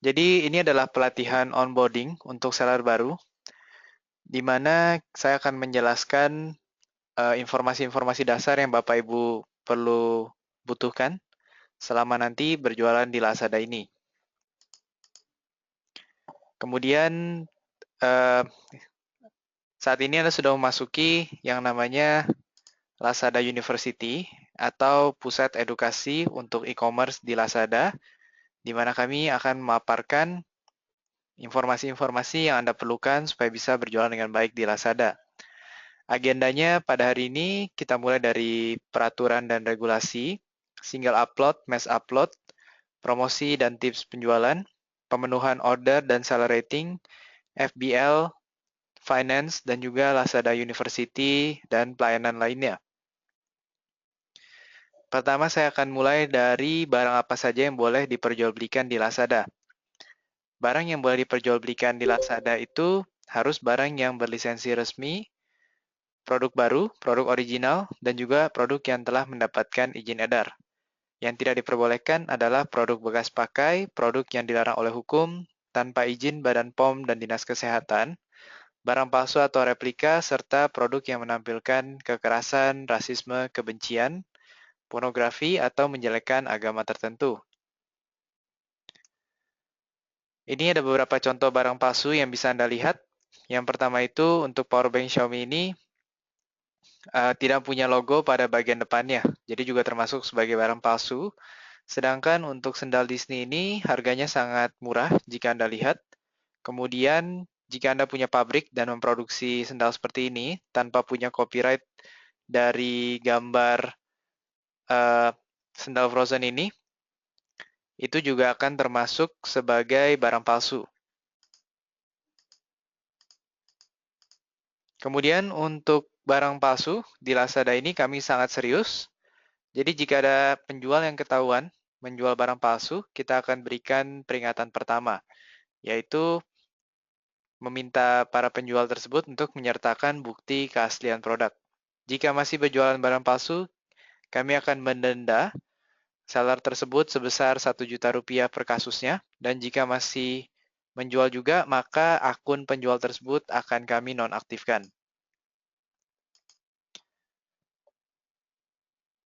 Jadi ini adalah pelatihan onboarding untuk seller baru, di mana saya akan menjelaskan informasi-informasi dasar yang Bapak Ibu perlu butuhkan selama nanti berjualan di Lazada ini. Kemudian eh, saat ini Anda sudah memasuki yang namanya Lazada University atau Pusat Edukasi untuk E-commerce di Lazada, di mana kami akan memaparkan informasi-informasi yang Anda perlukan supaya bisa berjualan dengan baik di Lazada. Agendanya pada hari ini kita mulai dari peraturan dan regulasi, single upload, mass upload, promosi dan tips penjualan, pemenuhan order dan seller rating, FBL, finance, dan juga Lazada University dan pelayanan lainnya. Pertama saya akan mulai dari barang apa saja yang boleh diperjualbelikan di Lazada. Barang yang boleh diperjualbelikan di Lazada itu harus barang yang berlisensi resmi, produk baru, produk original, dan juga produk yang telah mendapatkan izin edar. Yang tidak diperbolehkan adalah produk bekas pakai, produk yang dilarang oleh hukum, tanpa izin Badan POM dan Dinas Kesehatan, barang palsu atau replika, serta produk yang menampilkan kekerasan, rasisme, kebencian, pornografi, atau menjelekkan agama tertentu. Ini ada beberapa contoh barang palsu yang bisa Anda lihat. Yang pertama itu untuk powerbank Xiaomi ini tidak punya logo pada bagian depannya, jadi juga termasuk sebagai barang palsu. Sedangkan untuk sendal Disney ini harganya sangat murah jika Anda lihat. Kemudian jika Anda punya pabrik dan memproduksi sendal seperti ini tanpa punya copyright dari gambar uh, sendal Frozen ini, itu juga akan termasuk sebagai barang palsu. Kemudian untuk barang palsu di Lazada ini kami sangat serius. Jadi jika ada penjual yang ketahuan menjual barang palsu, kita akan berikan peringatan pertama, yaitu meminta para penjual tersebut untuk menyertakan bukti keaslian produk. Jika masih berjualan barang palsu, kami akan mendenda seller tersebut sebesar 1 juta rupiah per kasusnya, dan jika masih menjual juga, maka akun penjual tersebut akan kami nonaktifkan.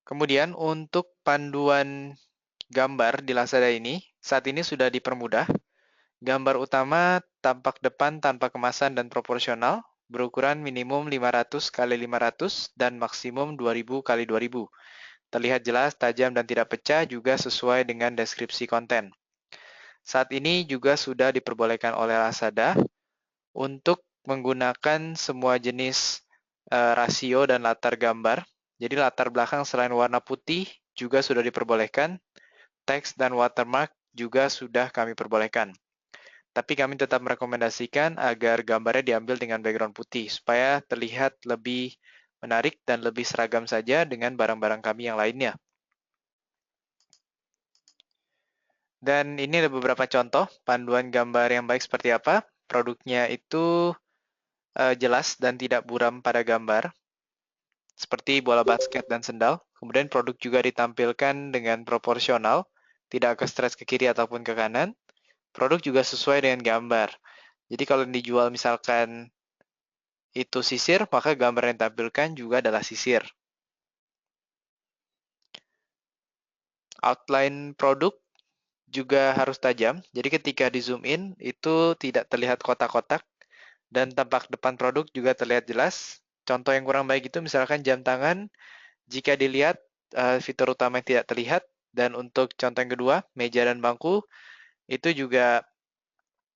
Kemudian untuk panduan gambar di Lazada ini, saat ini sudah dipermudah. Gambar utama tampak depan tanpa kemasan dan proporsional, berukuran minimum 500 x 500 dan maksimum 2000 x 2000. Terlihat jelas, tajam, dan tidak pecah, juga sesuai dengan deskripsi konten. Saat ini juga sudah diperbolehkan oleh Lazada untuk menggunakan semua jenis rasio dan latar gambar. Jadi latar belakang selain warna putih juga sudah diperbolehkan. Teks dan watermark juga sudah kami perbolehkan. Tapi kami tetap merekomendasikan agar gambarnya diambil dengan background putih supaya terlihat lebih menarik dan lebih seragam saja dengan barang-barang kami yang lainnya. Dan ini ada beberapa contoh panduan gambar yang baik seperti apa. Produknya itu jelas dan tidak buram pada gambar, seperti bola basket dan sendal. Kemudian produk juga ditampilkan dengan proporsional, tidak ke stretch ke kiri ataupun ke kanan. Produk juga sesuai dengan gambar. Jadi kalau dijual misalkan itu sisir, maka gambar yang ditampilkan juga adalah sisir. Outline produk juga harus tajam, jadi ketika di zoom in, itu tidak terlihat kotak-kotak, dan tampak depan produk juga terlihat jelas. Contoh yang kurang baik itu misalkan jam tangan, jika dilihat fitur utama yang tidak terlihat, dan untuk contoh yang kedua, meja dan bangku, itu juga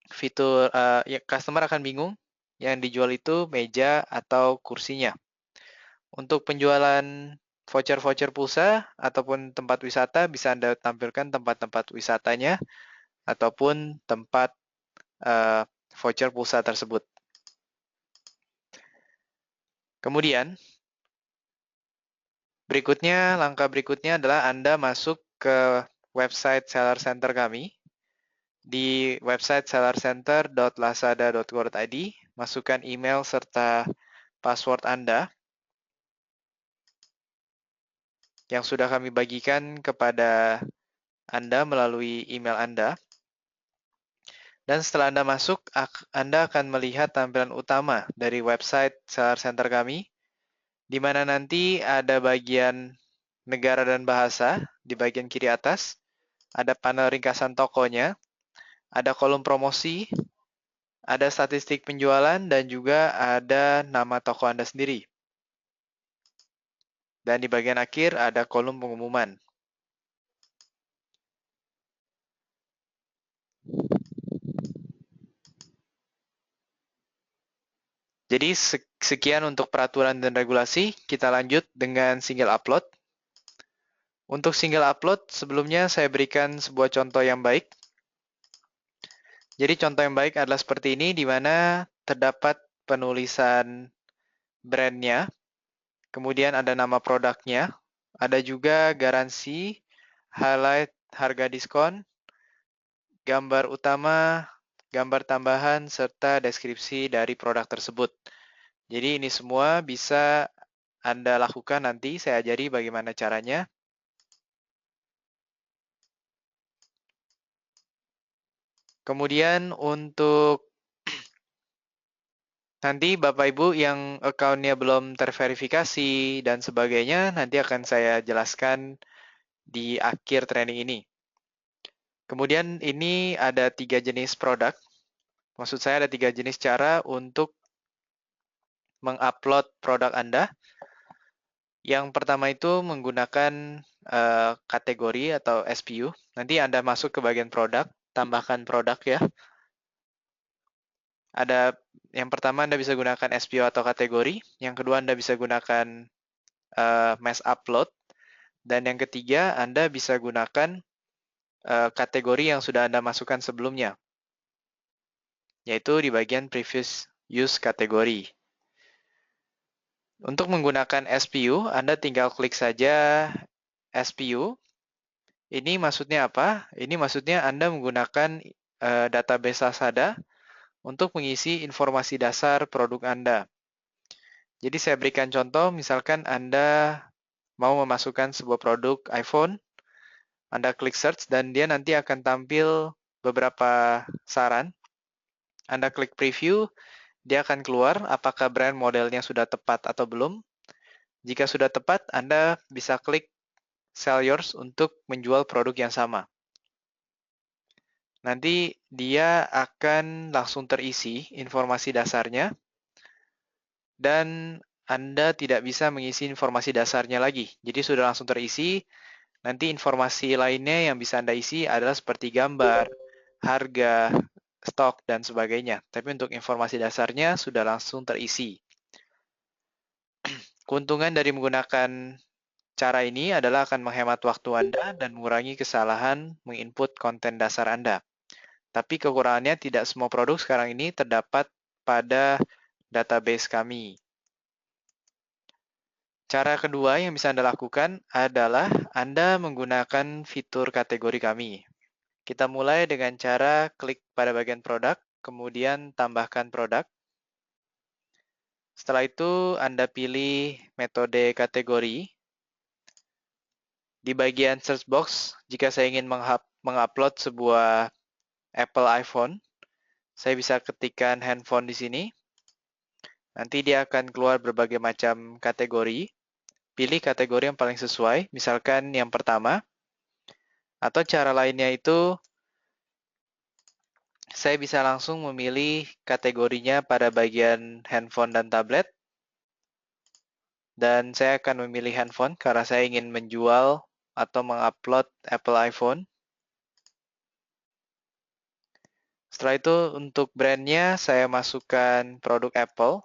fitur ya, customer akan bingung yang dijual itu meja atau kursinya. Untuk penjualan voucher-voucher pulsa ataupun tempat wisata bisa Anda tampilkan tempat-tempat wisatanya ataupun tempat uh, voucher pulsa tersebut. Kemudian, langkah berikutnya adalah Anda masuk ke website Seller Center kami. Di website sellercenter.lazada.co.id, masukkan email serta password Anda yang sudah kami bagikan kepada Anda melalui email Anda. Dan setelah Anda masuk, Anda akan melihat tampilan utama dari website Seller Center kami, di mana nanti ada bagian negara dan bahasa di bagian kiri atas, ada panel ringkasan tokonya, ada kolom promosi, ada statistik penjualan, dan juga ada nama toko Anda sendiri. Dan di bagian akhir ada kolom pengumuman. Jadi sekian untuk peraturan dan regulasi, kita lanjut dengan single upload. Untuk single upload, sebelumnya saya berikan sebuah contoh yang baik. Jadi contoh yang baik adalah seperti ini, di mana terdapat penulisan brandnya, kemudian ada nama produknya, ada juga garansi, highlight, harga diskon, gambar utama, gambar tambahan, serta deskripsi dari produk tersebut. Jadi ini semua bisa Anda lakukan nanti, saya ajari bagaimana caranya. Kemudian untuk nanti Bapak Ibu yang akunnya belum terverifikasi dan sebagainya, nanti akan saya jelaskan di akhir training ini. Kemudian ini ada 3 jenis produk. Maksud saya ada 3 jenis cara untuk mengupload produk Anda. Yang pertama itu menggunakan kategori atau SPU. Nanti Anda masuk ke bagian produk, tambahkan produk ya. Ada yang pertama Anda bisa gunakan SPU atau kategori. Yang kedua Anda bisa gunakan mass upload. Dan yang ketiga Anda bisa gunakan kategori yang sudah Anda masukkan sebelumnya, yaitu di bagian previous use kategori. Untuk menggunakan SPU, Anda tinggal klik saja SPU. Ini maksudnya apa? Ini maksudnya Anda menggunakan database Lazada untuk mengisi informasi dasar produk Anda. Jadi saya berikan contoh, misalkan Anda mau memasukkan sebuah produk iPhone, Anda klik search dan dia nanti akan tampil beberapa saran. Anda klik preview, dia akan keluar apakah brand modelnya sudah tepat atau belum. Jika sudah tepat, Anda bisa klik sell yours untuk menjual produk yang sama. Nanti dia akan langsung terisi informasi dasarnya dan Anda tidak bisa mengisi informasi dasarnya lagi. Jadi sudah langsung terisi. Nanti informasi lainnya yang bisa Anda isi adalah seperti gambar, harga, stok, dan sebagainya. Tapi untuk informasi dasarnya sudah langsung terisi. Keuntungan dari menggunakan cara ini adalah akan menghemat waktu Anda dan mengurangi kesalahan menginput konten dasar Anda. Tapi kekurangannya tidak semua produk sekarang ini terdapat pada database kami. Cara kedua yang bisa Anda lakukan adalah Anda menggunakan fitur kategori kami. Kita mulai dengan cara klik pada bagian produk, kemudian tambahkan produk. Setelah itu Anda pilih metode kategori. Di bagian search box, jika saya ingin mengupload sebuah Apple iPhone, saya bisa ketikkan handphone di sini. Nanti dia akan keluar berbagai macam kategori. Pilih kategori yang paling sesuai, misalkan yang pertama. Atau cara lainnya itu, saya bisa langsung memilih kategorinya pada bagian handphone dan tablet. Dan saya akan memilih handphone karena saya ingin menjual atau mengupload Apple iPhone. Setelah itu untuk brandnya saya masukkan produk Apple.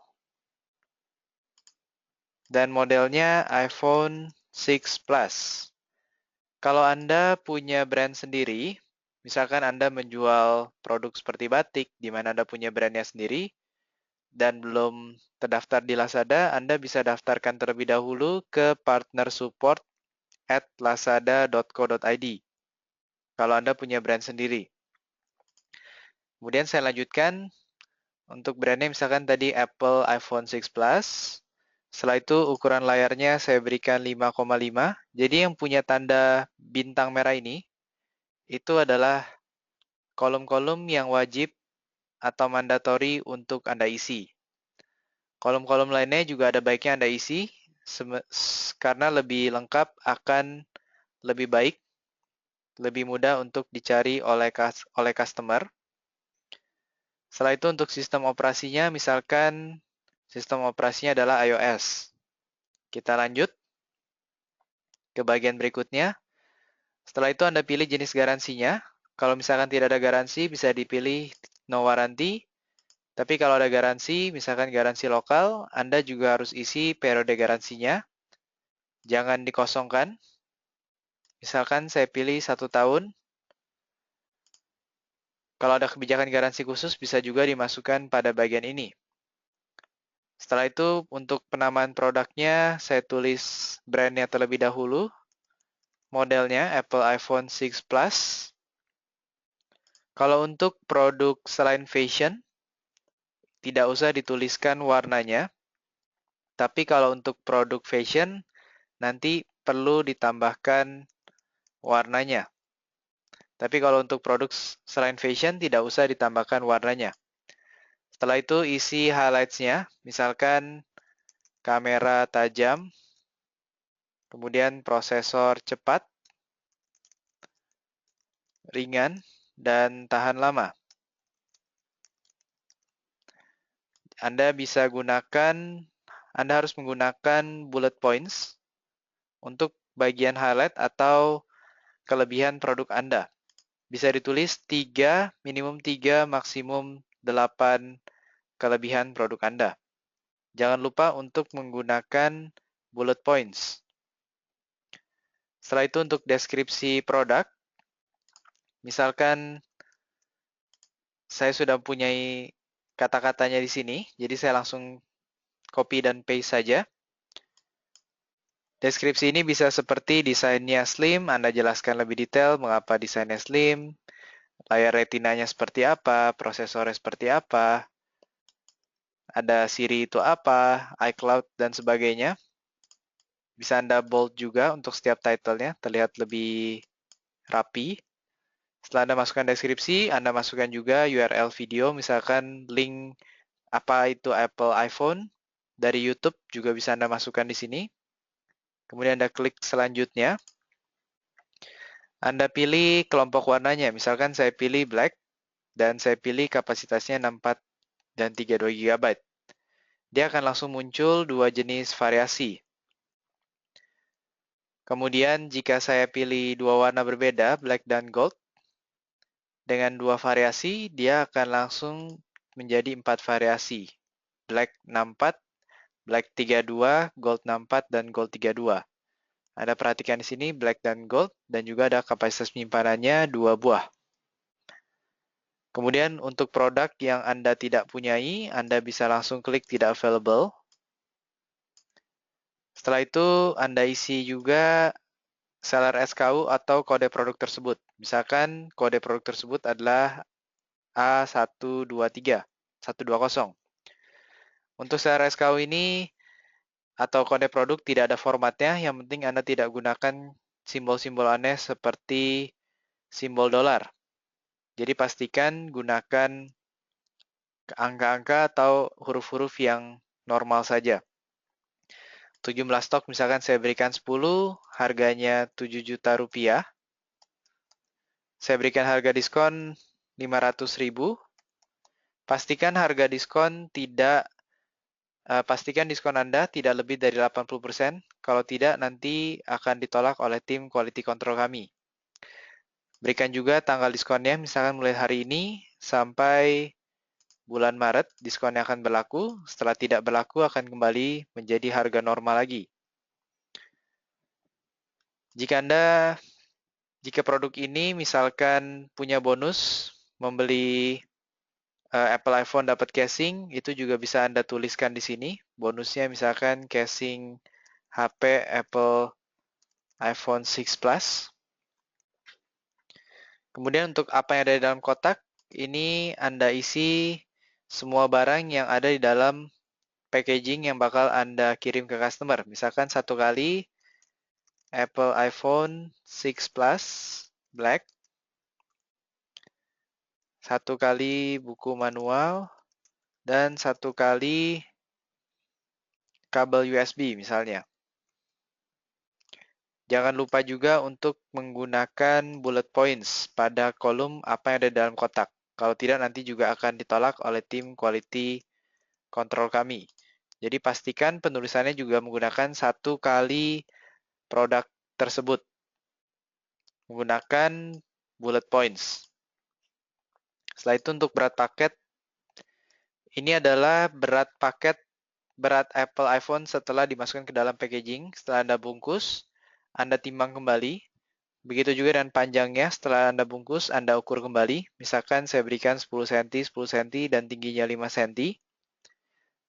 Dan modelnya iPhone 6 Plus. Kalau Anda punya brand sendiri, misalkan Anda menjual produk seperti batik, di mana Anda punya brandnya sendiri, dan belum terdaftar di Lazada, Anda bisa daftarkan terlebih dahulu ke partner support @lazada.co.id. Kalau Anda punya brand sendiri. Kemudian saya lanjutkan, untuk brandnya misalkan tadi Apple iPhone 6 Plus. Setelah itu ukuran layarnya saya berikan 5,5. Jadi yang punya tanda bintang merah ini, itu adalah kolom-kolom yang wajib atau mandatory untuk Anda isi. Kolom-kolom lainnya juga ada baiknya Anda isi, karena lebih lengkap akan lebih baik, lebih mudah untuk dicari oleh customer. Setelah itu untuk sistem operasinya, misalkan sistem operasinya adalah iOS. Kita lanjut ke bagian berikutnya. Setelah itu Anda pilih jenis garansinya. Kalau misalkan tidak ada garansi, bisa dipilih no warranty. Tapi kalau ada garansi, misalkan garansi lokal, Anda juga harus isi periode garansinya. Jangan dikosongkan. Misalkan saya pilih 1 tahun. Kalau ada kebijakan garansi khusus, bisa juga dimasukkan pada bagian ini. Setelah itu, untuk penamaan produknya, saya tulis brandnya terlebih dahulu. Modelnya Apple iPhone 6 Plus. Kalau untuk produk selain fashion, tidak usah dituliskan warnanya. Tapi kalau untuk produk fashion, nanti perlu ditambahkan warnanya. Tapi kalau untuk produk selain fashion, tidak usah ditambahkan warnanya. Setelah itu isi highlights-nya, misalkan kamera tajam, kemudian prosesor cepat, ringan, dan tahan lama. Anda harus menggunakan bullet points untuk bagian highlight atau kelebihan produk Anda. Bisa ditulis minimum 3, maksimum 8 kelebihan produk Anda. Jangan lupa untuk menggunakan bullet points. Setelah itu untuk deskripsi produk, misalkan saya sudah mempunyai kata-katanya di sini, jadi saya langsung copy dan paste saja. Deskripsi ini bisa seperti desainnya slim, Anda jelaskan lebih detail mengapa desainnya slim, layar retinanya seperti apa, prosesornya seperti apa, ada Siri itu apa, iCloud, dan sebagainya. Bisa Anda bold juga untuk setiap title-nya, terlihat lebih rapi. Setelah Anda masukkan deskripsi, Anda masukkan juga URL video, misalkan link apa itu Apple iPhone, dari YouTube juga bisa Anda masukkan di sini. Kemudian Anda klik selanjutnya. Anda pilih kelompok warnanya, misalkan saya pilih black, dan saya pilih kapasitasnya 64 dan 32 GB. Dia akan langsung muncul 2 jenis variasi. Kemudian jika saya pilih 2 warna berbeda, black dan gold, dengan 2 variasi, dia akan langsung menjadi 4 variasi. Black 64, black 32, gold 64, dan gold 32. Anda perhatikan di sini black dan gold, dan juga ada kapasitas penyimpanannya 2 buah. Kemudian untuk produk yang Anda tidak punyai, Anda bisa langsung klik tidak available. Setelah itu, Anda isi juga seller SKU atau kode produk tersebut. Misalkan kode produk tersebut adalah A123, 120. Untuk seller SKU ini atau kode produk tidak ada formatnya, yang penting Anda tidak gunakan simbol-simbol aneh seperti simbol dolar. Jadi pastikan gunakan angka-angka atau huruf-huruf yang normal saja. Untuk jumlah stok misalkan saya berikan 10, harganya 7 juta rupiah. Saya berikan harga diskon 500.000. Pastikan harga diskon pastikan diskon Anda tidak lebih dari 80%. Kalau tidak, nanti akan ditolak oleh tim quality control kami. Berikan juga tanggal diskonnya, misalkan mulai hari ini sampai bulan Maret, diskonnya akan berlaku. Setelah tidak berlaku, akan kembali menjadi harga normal lagi. Jika produk ini misalkan punya bonus, membeli Apple iPhone dapat casing, itu juga bisa Anda tuliskan di sini. Bonusnya misalkan casing HP Apple iPhone 6 Plus. Kemudian untuk apa yang ada di dalam kotak, ini Anda isi semua barang yang ada di dalam packaging yang bakal Anda kirim ke customer. Misalkan satu kali Apple iPhone 6 Plus Black. 1 kali buku manual, dan 1 kali kabel USB misalnya. Jangan lupa juga untuk menggunakan bullet points pada kolom apa yang ada dalam kotak. Kalau tidak nanti juga akan ditolak oleh tim quality control kami. Jadi pastikan penulisannya juga menggunakan 1 kali produk tersebut. Menggunakan bullet points. Setelah itu untuk berat paket, ini adalah berat Apple iPhone setelah dimasukkan ke dalam packaging. Setelah Anda bungkus, Anda timbang kembali. Begitu juga dengan panjangnya, setelah Anda bungkus, Anda ukur kembali. Misalkan saya berikan 10 cm, 10 cm, dan tingginya 5 cm.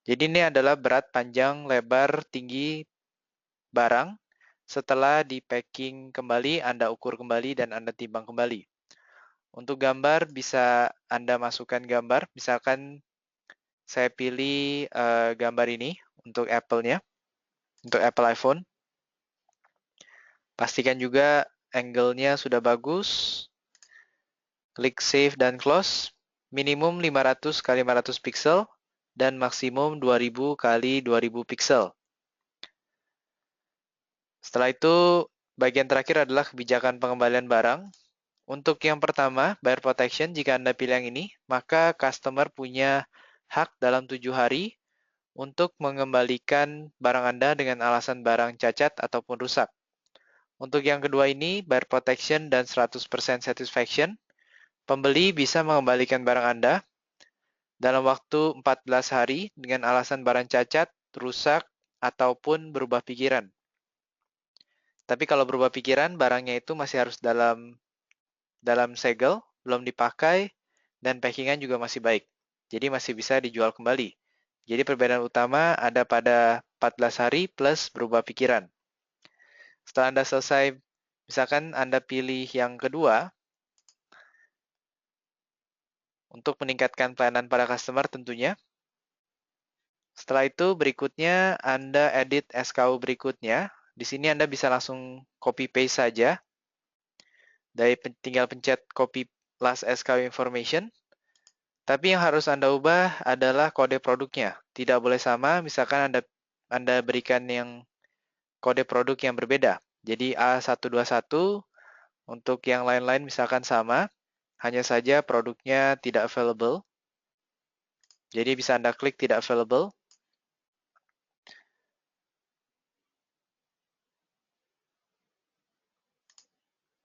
Jadi ini adalah berat, panjang, lebar, tinggi barang. Setelah di packing kembali, Anda ukur kembali dan Anda timbang kembali. Untuk gambar, bisa Anda masukkan gambar. Misalkan saya pilih gambar ini untuk Apple-nya, untuk Apple iPhone. Pastikan juga angle-nya sudah bagus. Klik Save dan Close. Minimum 500 x 500 pixel dan maksimum 2000 x 2000 pixel. Setelah itu, bagian terakhir adalah kebijakan pengembalian barang. Untuk yang pertama, buyer protection, jika Anda pilih yang ini, maka customer punya hak dalam 7 hari untuk mengembalikan barang Anda dengan alasan barang cacat ataupun rusak. Untuk yang kedua ini, buyer protection dan 100% satisfaction, pembeli bisa mengembalikan barang Anda dalam waktu 14 hari dengan alasan barang cacat, rusak, ataupun berubah pikiran. Tapi kalau berubah pikiran, barangnya itu masih harus dalam segel, belum dipakai, dan packingan juga masih baik. Jadi masih bisa dijual kembali. Jadi perbedaan utama ada pada 14 hari plus berubah pikiran. Setelah Anda selesai, misalkan Anda pilih yang kedua, untuk meningkatkan pelayanan pada customer tentunya. Setelah itu berikutnya Anda edit SKU berikutnya. Di sini Anda bisa langsung copy paste saja. Tinggal pencet copy last SKU information. Tapi yang harus Anda ubah adalah kode produknya. Tidak boleh sama, misalkan Anda berikan yang kode produk yang berbeda. Jadi A121, untuk yang lain-lain misalkan sama, hanya saja produknya tidak available. Jadi bisa Anda klik tidak available.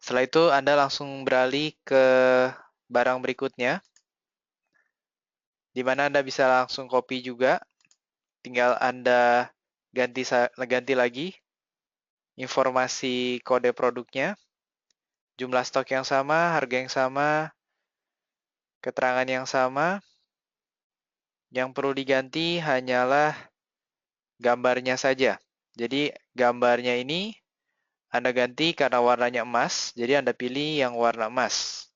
Setelah itu Anda langsung beralih ke barang berikutnya, di mana Anda bisa langsung copy juga. Tinggal Anda ganti lagi informasi kode produknya, jumlah stok yang sama, harga yang sama, keterangan yang sama. Yang perlu diganti hanyalah gambarnya saja. Jadi gambarnya ini Anda ganti karena warnanya emas, jadi Anda pilih yang warna emas.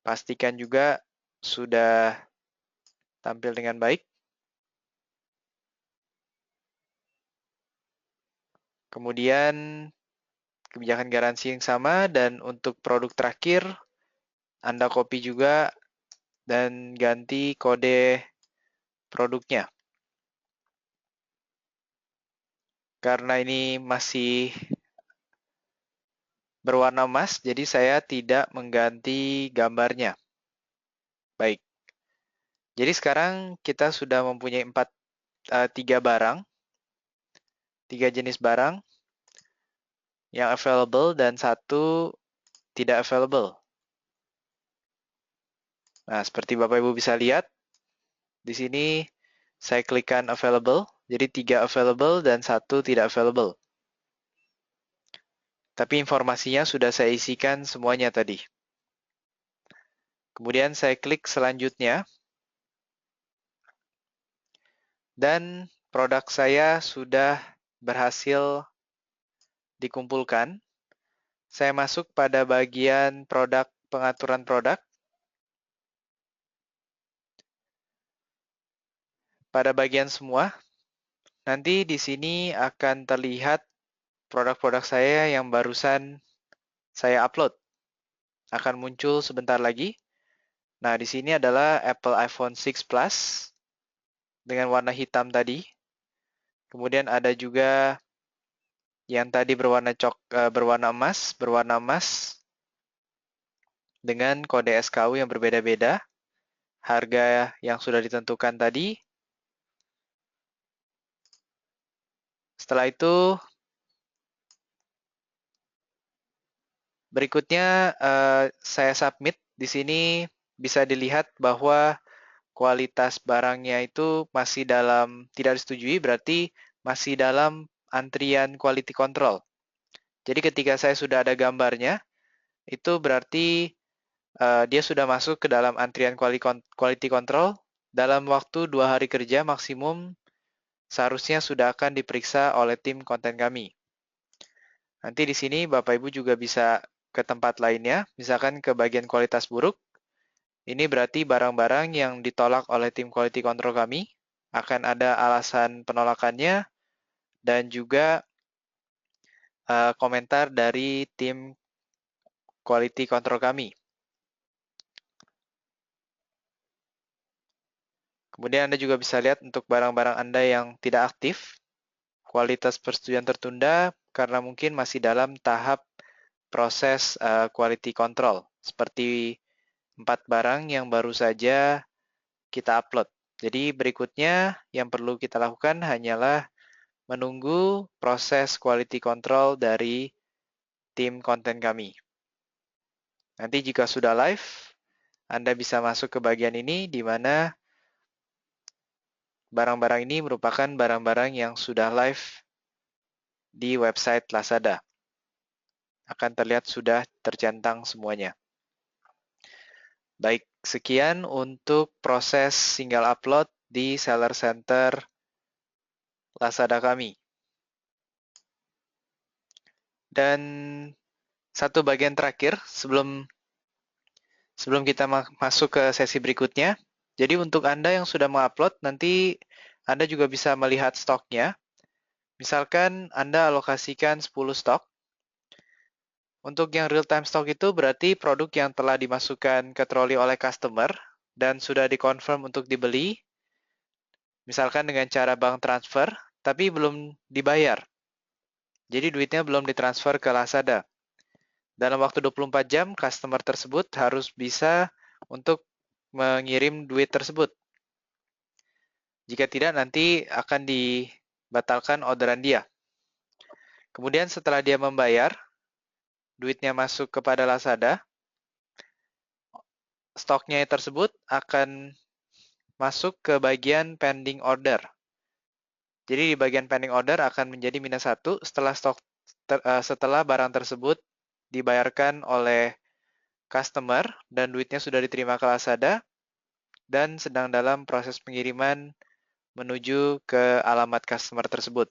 Pastikan juga sudah tampil dengan baik. Kemudian kebijakan garansi yang sama, dan untuk produk terakhir Anda copy juga dan ganti kode produknya. Karena ini masih berwarna emas, jadi saya tidak mengganti gambarnya. Baik. Jadi sekarang kita sudah mempunyai 3 barang, 3 jenis barang yang available dan 1 tidak available. Nah, seperti Bapak Ibu bisa lihat, di sini saya klikkan available, jadi 3 available dan 1 tidak available. Tapi informasinya sudah saya isikan semuanya tadi. Kemudian saya klik selanjutnya, dan produk saya sudah berhasil dikumpulkan. Saya masuk pada bagian produk, pengaturan produk. Pada bagian semua, nanti di sini akan terlihat produk-produk saya yang barusan saya upload. akan muncul sebentar lagi. Nah, di sini adalah Apple iPhone 6 Plus dengan warna hitam tadi. Kemudian ada juga yang tadi berwarna emas dengan kode SKU yang berbeda-beda, harga yang sudah ditentukan tadi. Setelah itu, berikutnya saya submit. Di sini bisa dilihat bahwa kualitas barangnya itu masih tidak disetujui, berarti masih dalam antrian quality control. Jadi ketika saya sudah ada gambarnya, itu berarti dia sudah masuk ke dalam antrian quality control. Dalam waktu 2 hari kerja maksimum, seharusnya sudah akan diperiksa oleh tim konten kami. Nanti di sini Bapak Ibu juga bisa ke tempat lainnya, misalkan ke bagian kualitas buruk. Ini berarti barang-barang yang ditolak oleh tim quality control kami, akan ada alasan penolakannya, dan juga komentar dari tim quality control kami. Kemudian Anda juga bisa lihat untuk barang-barang Anda yang tidak aktif, kualitas persetujuan tertunda karena mungkin masih dalam tahap proses quality control, seperti 4 barang yang baru saja kita upload. Jadi berikutnya yang perlu kita lakukan hanyalah menunggu proses quality control dari tim konten kami. Nanti jika sudah live, Anda bisa masuk ke bagian ini di mana barang-barang ini merupakan barang-barang yang sudah live di website Lazada. Akan terlihat sudah tercentang semuanya. Baik, sekian untuk proses single upload di Seller Center Lazada kami. Dan satu bagian terakhir sebelum kita masuk ke sesi berikutnya. Jadi untuk Anda yang sudah mengupload, nanti Anda juga bisa melihat stoknya. Misalkan Anda alokasikan 10 stok. Untuk yang real-time stock itu berarti produk yang telah dimasukkan ke troli oleh customer dan sudah dikonfirm untuk dibeli, misalkan dengan cara bank transfer, tapi belum dibayar. Jadi duitnya belum ditransfer ke Lazada. Dalam waktu 24 jam, customer tersebut harus bisa untuk mengirim duit tersebut. Jika tidak, nanti akan dibatalkan orderan dia. Kemudian setelah dia membayar, duitnya masuk kepada Lazada, stoknya tersebut akan masuk ke bagian pending order. Jadi di bagian pending order akan menjadi -1 setelah barang tersebut dibayarkan oleh customer dan duitnya sudah diterima ke Lazada dan sedang dalam proses pengiriman menuju ke alamat customer tersebut.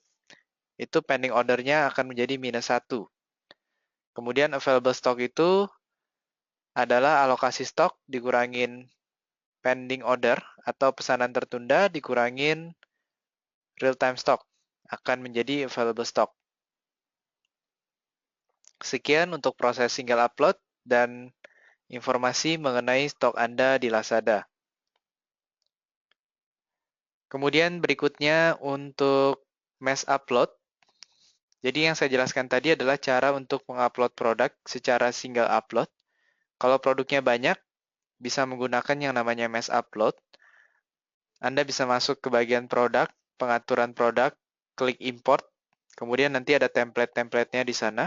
Itu pending ordernya akan menjadi -1. Kemudian available stock itu adalah alokasi stok dikurangin pending order atau pesanan tertunda dikurangin real time stock akan menjadi available stock. Sekian untuk proses single upload dan informasi mengenai stok Anda di Lazada. Kemudian berikutnya untuk mass upload. Jadi yang saya jelaskan tadi adalah cara untuk mengupload produk secara single upload. Kalau produknya banyak, bisa menggunakan yang namanya mass upload. Anda bisa masuk ke bagian produk, pengaturan produk, klik import, kemudian nanti ada template-templatenya di sana.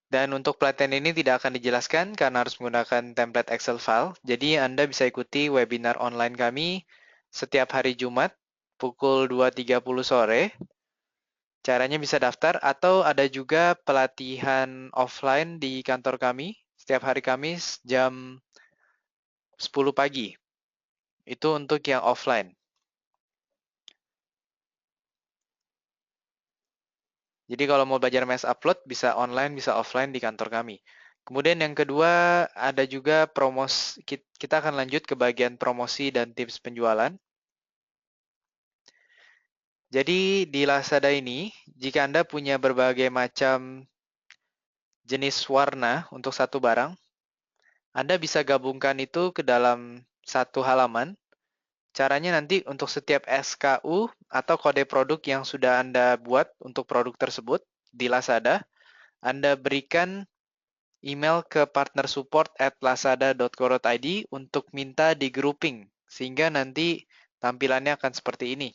Dan untuk pelatihan ini tidak akan dijelaskan karena harus menggunakan template Excel file. Jadi Anda bisa ikuti webinar online kami setiap hari Jumat pukul 2.30 sore. Caranya bisa daftar atau ada juga pelatihan offline di kantor kami setiap hari Kamis jam 10 pagi. Itu untuk yang offline. Jadi kalau mau belajar mass upload bisa online, bisa offline di kantor kami. Kemudian yang kedua ada juga promosi. Kita akan lanjut ke bagian promosi dan tips penjualan. Jadi di Lazada ini, jika Anda punya berbagai macam jenis warna untuk satu barang, Anda bisa gabungkan itu ke dalam satu halaman. Caranya nanti untuk setiap SKU atau kode produk yang sudah Anda buat untuk produk tersebut di Lazada, Anda berikan email ke partnersupport@lazada.co.id untuk minta di grouping, sehingga nanti tampilannya akan seperti ini.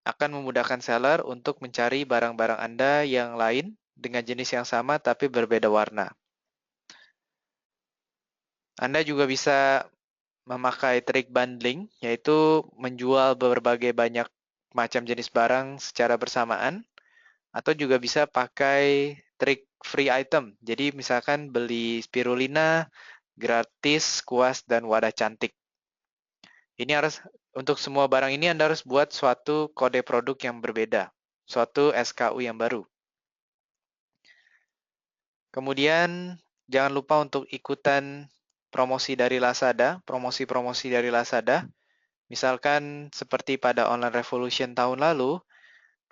Akan memudahkan seller untuk mencari barang-barang Anda yang lain dengan jenis yang sama tapi berbeda warna. Anda juga bisa memakai trik bundling, yaitu menjual berbagai banyak macam jenis barang secara bersamaan, atau juga bisa pakai trik free item. Jadi misalkan beli spirulina, gratis, kuas, dan wadah cantik. Ini harus untuk semua barang ini Anda harus buat suatu kode produk yang berbeda, suatu SKU yang baru. Kemudian jangan lupa untuk ikutan promosi dari Lazada, promosi-promosi dari Lazada. Misalkan seperti pada Online Revolution tahun lalu,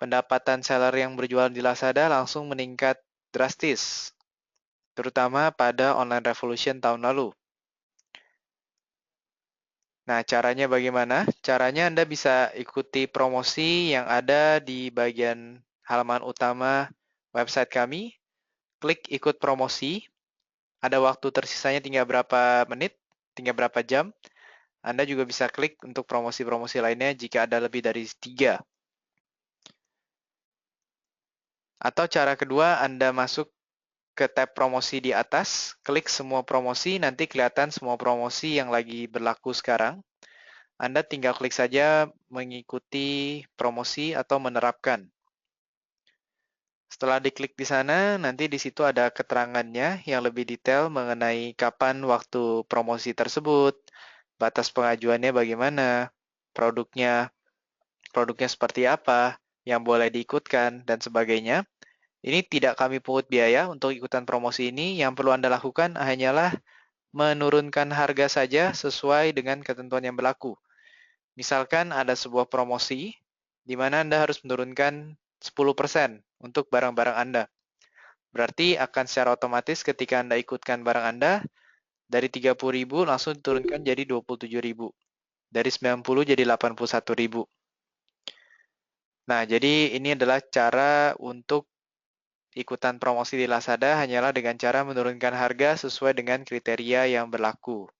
pendapatan seller yang berjualan di Lazada langsung meningkat drastis, terutama pada Online Revolution tahun lalu. Nah, caranya bagaimana? Caranya Anda bisa ikuti promosi yang ada di bagian halaman utama website kami, klik ikut promosi, ada waktu tersisanya tinggal berapa menit, tinggal berapa jam. Anda juga bisa klik untuk promosi-promosi lainnya jika ada lebih dari 3. Atau cara kedua, Anda masuk ke tab promosi di atas, klik semua promosi, nanti kelihatan semua promosi yang lagi berlaku sekarang. Anda tinggal klik saja mengikuti promosi atau menerapkan. Setelah diklik di sana, nanti di situ ada keterangannya yang lebih detail mengenai kapan waktu promosi tersebut, batas pengajuannya bagaimana, produknya seperti apa, yang boleh diikutkan, dan sebagainya. Ini tidak kami pungut biaya untuk ikutan promosi ini. Yang perlu Anda lakukan hanyalah menurunkan harga saja sesuai dengan ketentuan yang berlaku. Misalkan ada sebuah promosi di mana Anda harus menurunkan 10% untuk barang-barang Anda. Berarti akan secara otomatis ketika Anda ikutkan barang Anda, dari 30.000 langsung diturunkan jadi 27.000. Dari 90 jadi 81.000. Nah, jadi ini adalah cara untuk ikutan promosi di Lazada hanyalah dengan cara menurunkan harga sesuai dengan kriteria yang berlaku.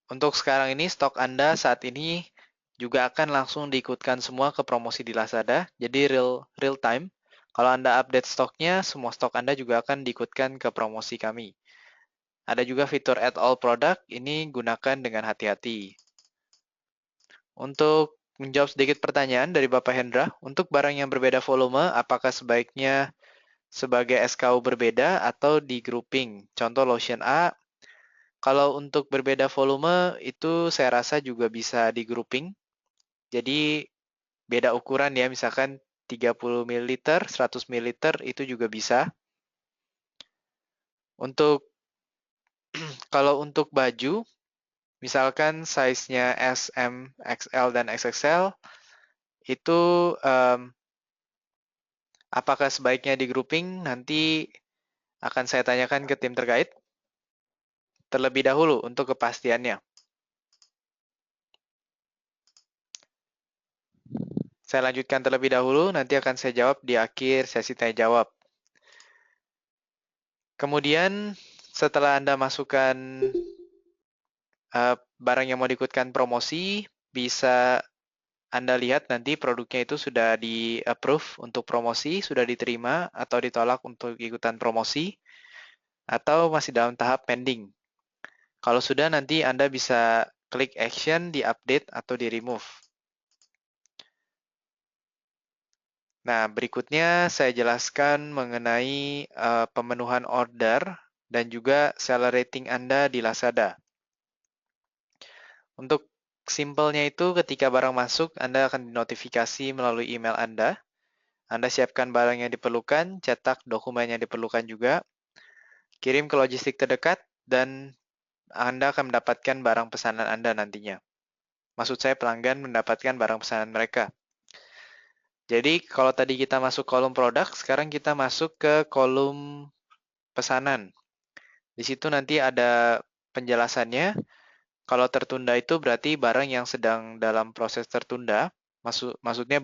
Untuk sekarang ini, stok Anda saat ini juga akan langsung diikutkan semua ke promosi di Lazada, jadi real time. Kalau Anda update stoknya, semua stok Anda juga akan diikutkan ke promosi kami. Ada juga fitur add all product, ini gunakan dengan hati-hati. Untuk menjawab sedikit pertanyaan dari Bapak Hendra, untuk barang yang berbeda volume, apakah sebaiknya sebagai SKU berbeda atau di grouping? Contoh lotion A, kalau untuk berbeda volume itu saya rasa juga bisa di grouping. Jadi beda ukuran ya, misalkan 30 ml, 100 ml itu juga bisa. Untuk kalau untuk baju, misalkan size-nya S, M, XL, dan XXL, itu apakah sebaiknya di grouping? Nanti akan saya tanyakan ke tim terkait terlebih dahulu untuk kepastiannya. Saya lanjutkan terlebih dahulu, nanti akan saya jawab di akhir sesi tanya jawab. Kemudian setelah Anda masukkan barang yang mau diikutkan promosi, bisa Anda lihat nanti produknya itu sudah di-approve untuk promosi, sudah diterima atau ditolak untuk ikutan promosi, atau masih dalam tahap pending. Kalau sudah, nanti Anda bisa klik action, di-update, atau di-remove. Nah, berikutnya saya jelaskan mengenai pemenuhan order dan juga seller rating Anda di Lazada. Untuk simpelnya itu ketika barang masuk, Anda akan dinotifikasi melalui email Anda. Anda siapkan barang yang diperlukan, cetak dokumen yang diperlukan juga, kirim ke logistik terdekat, dan Anda akan mendapatkan barang pesanan Anda nantinya. Maksud saya pelanggan mendapatkan barang pesanan mereka. Jadi kalau tadi kita masuk kolom produk, sekarang kita masuk ke kolom pesanan. Di situ nanti ada penjelasannya. Kalau tertunda itu berarti barang yang sedang dalam proses tertunda. Maksudnya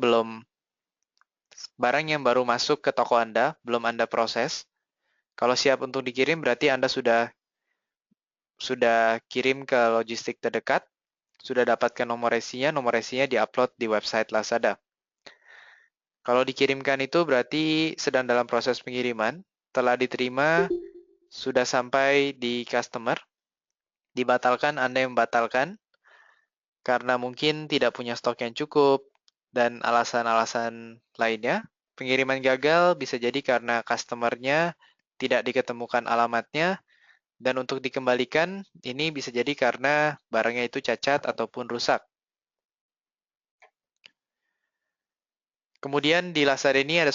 barang yang baru masuk ke toko Anda, belum Anda proses. Kalau siap untuk dikirim berarti Anda sudah kirim ke logistik terdekat, sudah dapatkan nomor resinya diupload di website Lazada. Kalau dikirimkan itu berarti sedang dalam proses pengiriman, telah diterima, sudah sampai di customer, dibatalkan Anda yang membatalkan, karena mungkin tidak punya stok yang cukup, dan alasan-alasan lainnya. Pengiriman gagal bisa jadi karena customer-nya tidak diketemukan alamatnya, dan untuk dikembalikan, ini bisa jadi karena barangnya itu cacat ataupun rusak. Kemudian di Lazada ini ada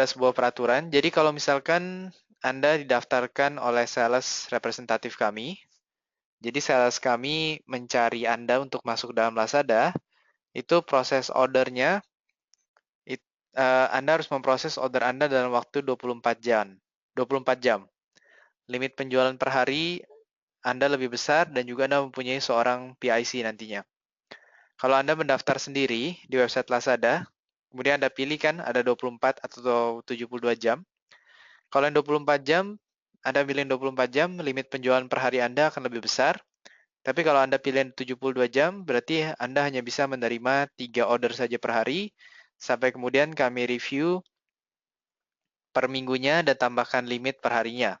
sebuah peraturan. Jadi kalau misalkan Anda didaftarkan oleh sales representatif kami, jadi sales kami mencari Anda untuk masuk dalam Lazada, itu proses ordernya, Anda harus memproses order Anda dalam waktu 24 jam. 24 jam. Limit penjualan per hari Anda lebih besar dan juga Anda mempunyai seorang PIC nantinya. Kalau Anda mendaftar sendiri di website Lazada, kemudian Anda pilih kan ada 24 atau 72 jam. Kalau yang 24 jam, Anda pilih 24 jam, limit penjualan per hari Anda akan lebih besar. Tapi kalau Anda pilih 72 jam, berarti Anda hanya bisa menerima 3 order saja per hari, sampai kemudian kami review per minggunya dan tambahkan limit per harinya.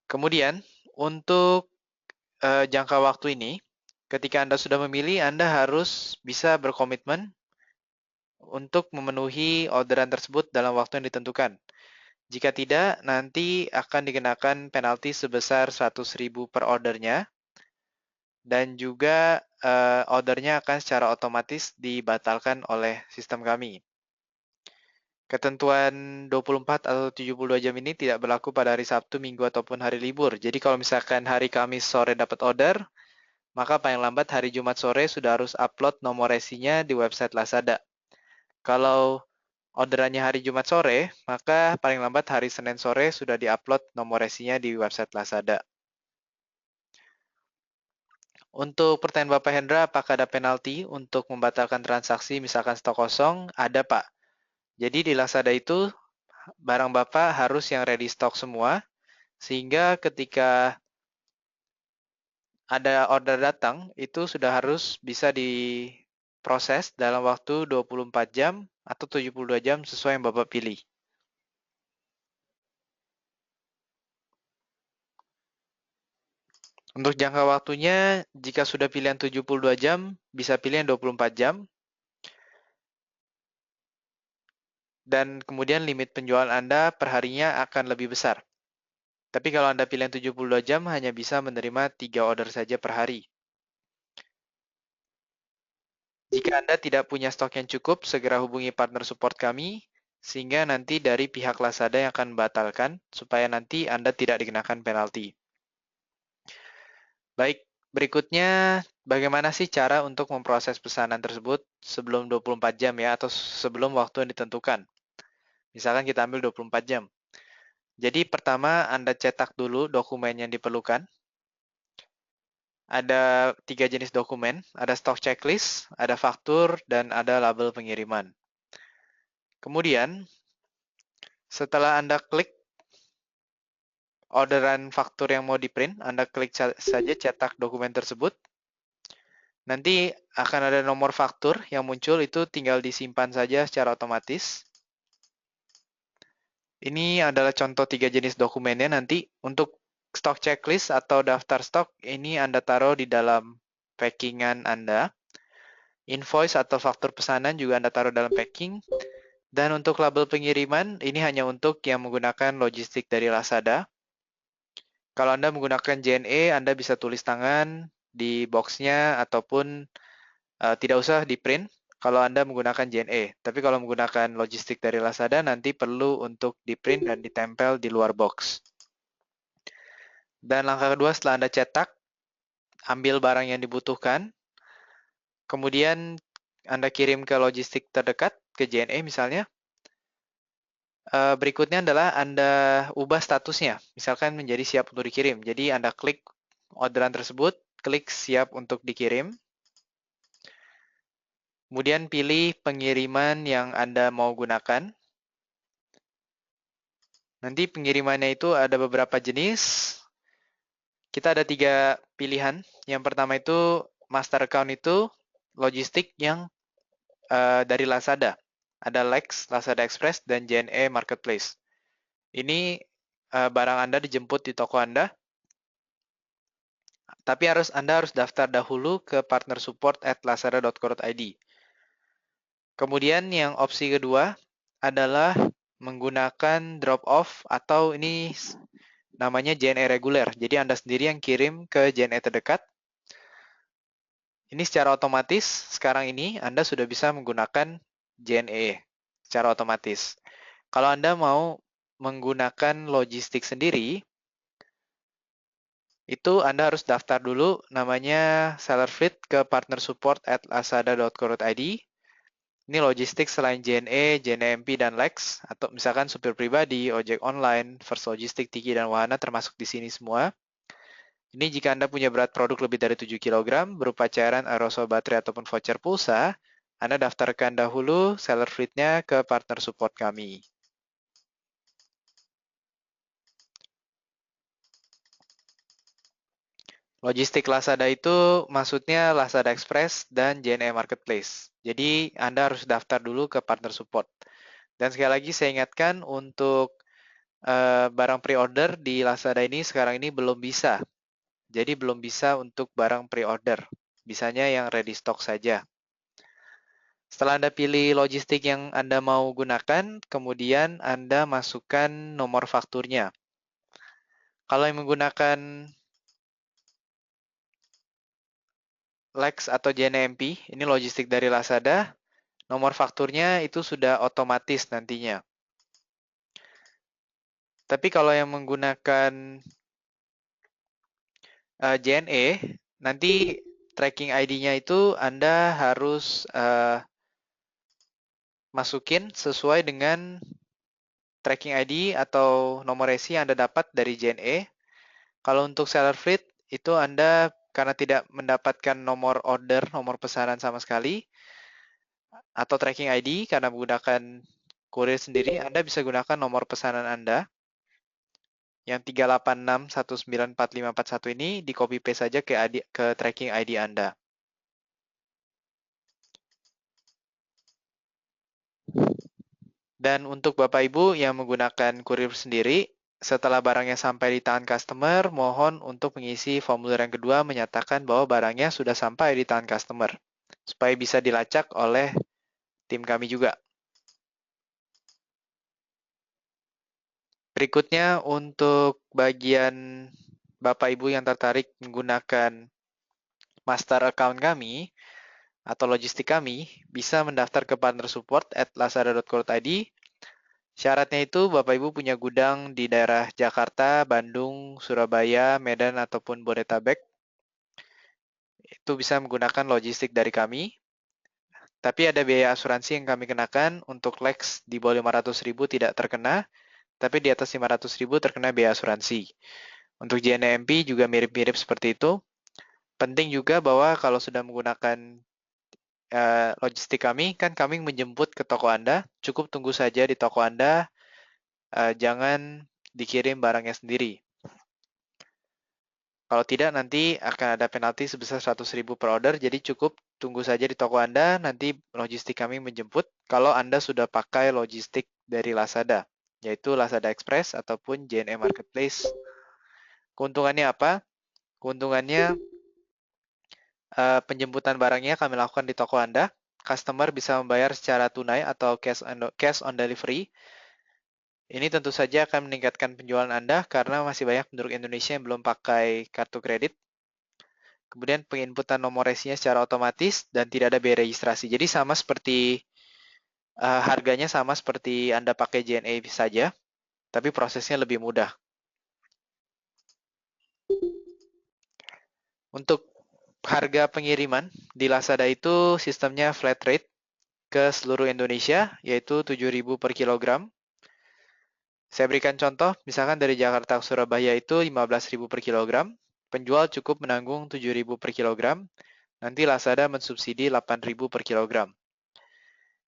Kemudian, untuk jangka waktu ini, ketika Anda sudah memilih, Anda harus bisa berkomitmen untuk memenuhi orderan tersebut dalam waktu yang ditentukan. Jika tidak, nanti akan dikenakan penalti sebesar 100.000 per ordernya, dan juga ordernya akan secara otomatis dibatalkan oleh sistem kami. Ketentuan 24 atau 72 jam ini tidak berlaku pada hari Sabtu, Minggu, ataupun hari libur. Jadi kalau misalkan hari Kamis sore dapat order, maka paling lambat hari Jumat sore sudah harus upload nomor resinya di website Lazada. Kalau orderannya hari Jumat sore, maka paling lambat hari Senin sore sudah diupload nomor resinya di website Lazada. Untuk pertanyaan Bapak Hendra, apakah ada penalti untuk membatalkan transaksi misalkan stok kosong? Ada, Pak. Jadi di Lazada itu barang Bapak harus yang ready stock semua, sehingga ketika ada order datang, itu sudah harus bisa diproses dalam waktu 24 jam atau 72 jam sesuai yang Bapak pilih. Untuk jangka waktunya, jika sudah pilihan 72 jam, bisa pilih yang 24 jam. Dan kemudian limit penjualan Anda perharinya akan lebih besar. Tapi kalau Anda pilih yang 72 jam, hanya bisa menerima 3 order saja per hari. Jika Anda tidak punya stok yang cukup, segera hubungi partner support kami, sehingga nanti dari pihak Lazada yang akan membatalkan, supaya nanti Anda tidak dikenakan penalti. Baik, berikutnya bagaimana sih cara untuk memproses pesanan tersebut sebelum 24 jam ya, atau sebelum waktu yang ditentukan. Misalkan kita ambil 24 jam. Jadi pertama Anda cetak dulu dokumen yang diperlukan. Ada 3 jenis dokumen, ada stock checklist, ada faktur, dan ada label pengiriman. Kemudian, setelah Anda klik orderan faktur yang mau di-print, Anda klik saja cetak dokumen tersebut. Nanti akan ada nomor faktur yang muncul, itu tinggal disimpan saja secara otomatis. Ini adalah contoh 3 jenis dokumennya. Nanti untuk stock checklist atau daftar stok, ini Anda taruh di dalam packingan Anda. Invoice atau faktur pesanan juga Anda taruh dalam packing. Dan untuk label pengiriman, ini hanya untuk yang menggunakan logistik dari Lazada. Kalau Anda menggunakan JNE, Anda bisa tulis tangan di boxnya ataupun tidak usah di print kalau Anda menggunakan JNE. Tapi kalau menggunakan logistik dari Lazada, nanti perlu untuk di print dan ditempel di luar box. Dan langkah kedua, setelah Anda cetak, ambil barang yang dibutuhkan, kemudian Anda kirim ke logistik terdekat, ke JNE misalnya. Berikutnya adalah Anda ubah statusnya, misalkan menjadi siap untuk dikirim. Jadi Anda klik orderan tersebut, klik siap untuk dikirim, kemudian pilih pengiriman yang Anda mau gunakan. Nanti pengirimannya itu ada beberapa jenis. Kita ada 3 pilihan. Yang pertama itu master account itu logistik yang dari Lazada. Ada Lex, Lazada Express, dan JNE Marketplace. Ini barang Anda dijemput di toko Anda, tapi Anda harus daftar dahulu ke partner support at lazada.co.id. Kemudian yang opsi kedua adalah menggunakan drop off atau ini namanya JNE reguler. Jadi Anda sendiri yang kirim ke JNE terdekat. Ini secara otomatis sekarang ini Anda sudah bisa menggunakan JNE secara otomatis. Kalau Anda mau menggunakan logistik sendiri, itu Anda harus daftar dulu namanya seller fleet ke partner support at lazada.co.id. Ini logistik selain JNE, JNEMP, dan Lex, atau misalkan supir pribadi, ojek online, First Logistik, Tiki, dan Wahana termasuk di sini semua. Ini jika Anda punya berat produk lebih dari 7 kg, berupa cairan, aerosol baterai, ataupun voucher pulsa, Anda daftarkan dahulu seller fleet-nya ke partner support kami. Logistik Lazada itu maksudnya Lazada Express dan JNE Marketplace. Jadi Anda harus daftar dulu ke partner support. Dan sekali lagi saya ingatkan untuk barang pre-order di Lazada ini sekarang ini belum bisa. Jadi belum bisa untuk barang pre-order. Bisanya yang ready stock saja. Setelah Anda pilih logistik yang Anda mau gunakan, kemudian Anda masukkan nomor fakturnya. Kalau yang menggunakan Lex atau JNMP, ini logistik dari Lazada, nomor fakturnya itu sudah otomatis nantinya. Tapi kalau yang menggunakan JNE, nanti tracking ID-nya itu Anda harus masukin sesuai dengan tracking ID atau nomor resi yang Anda dapat dari JNE. Kalau untuk seller fleet, itu Anda karena tidak mendapatkan nomor order, nomor pesanan sama sekali, atau tracking ID karena menggunakan kurir sendiri, Anda bisa gunakan nomor pesanan Anda yang 386194541 ini di copy paste saja ke tracking ID Anda. Dan untuk Bapak Ibu yang menggunakan kurir sendiri, setelah barangnya sampai di tangan customer, mohon untuk mengisi formulir yang kedua menyatakan bahwa barangnya sudah sampai di tangan customer, supaya bisa dilacak oleh tim kami juga. Berikutnya untuk bagian Bapak Ibu yang tertarik menggunakan master account kami atau logistik kami, bisa mendaftar ke partner support at lazada.co.id. Syaratnya itu Bapak Ibu punya gudang di daerah Jakarta, Bandung, Surabaya, Medan, ataupun Bodetabek. Itu bisa menggunakan logistik dari kami. Tapi ada biaya asuransi yang kami kenakan. Untuk Lex di bawah 500.000 tidak terkena, tapi di atas 500.000 terkena biaya asuransi. Untuk JNMP juga mirip-mirip seperti itu. Penting juga bahwa kalau sudah menggunakan logistik kami, kan kami menjemput ke toko Anda, cukup tunggu saja di toko Anda, jangan dikirim barangnya sendiri. Kalau tidak, nanti akan ada penalti sebesar 100.000 per order, jadi cukup tunggu saja di toko Anda, nanti logistik kami menjemput kalau Anda sudah pakai logistik dari Lazada, yaitu Lazada Express ataupun JNE Marketplace. Keuntungannya apa? Keuntungannya penjemputan barangnya kami lakukan di toko Anda. Customer bisa membayar secara tunai atau cash on delivery. Ini tentu saja akan meningkatkan penjualan Anda karena masih banyak penduduk Indonesia yang belum pakai kartu kredit. Kemudian penginputan nomor resinya secara otomatis dan tidak ada biaya registrasi. Jadi sama seperti harganya sama seperti Anda pakai JNE saja, tapi prosesnya lebih mudah. Untuk harga pengiriman di Lazada itu sistemnya flat rate ke seluruh Indonesia, yaitu 7.000 per kilogram. Saya berikan contoh, misalkan dari Jakarta ke Surabaya itu 15.000 per kilogram. Penjual cukup menanggung 7.000 per kilogram. Nanti Lazada mensubsidi 8.000 per kilogram.